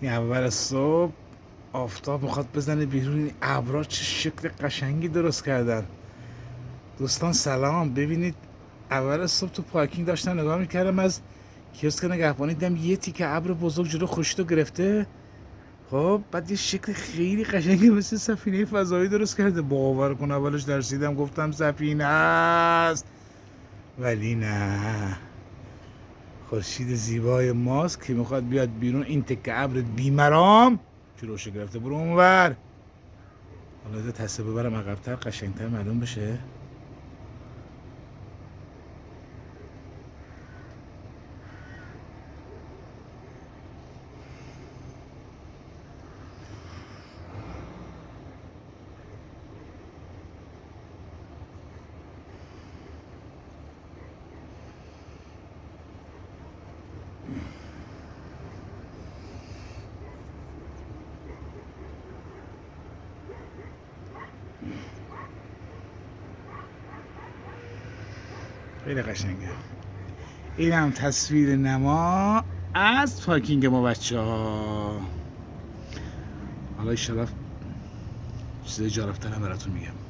این اول صبح آفتاب میخواد بزنه بیرون. این ابرا چه شکل قشنگی درست کردن. دوستان سلام. ببینید اول صبح تو پارکینگ داشتم نگاه میکردم از کیوسک نگهبانی، دیدم یه تیکه ابر بزرگ جلو خورشیدو گرفته. خب بعد یه شکل خیلی قشنگی مثل سفینه فضایی درست کرده. باور کن اولش درسیدم گفتم سفینه است، ولی نه، خورشید زیبای ماست که میخواد بیاد بیرون. این تکه ابر بیمرام جلوشو گرفته. برو اونور. حالا تصویر ببرم عقب‌تر قشنگتر معلوم بشه. خیلی قشنگه. اینم تصویر نما از پارکینگ ما بچه ها. حالا ایشالا چیزای جالبتر هم براتون میگم.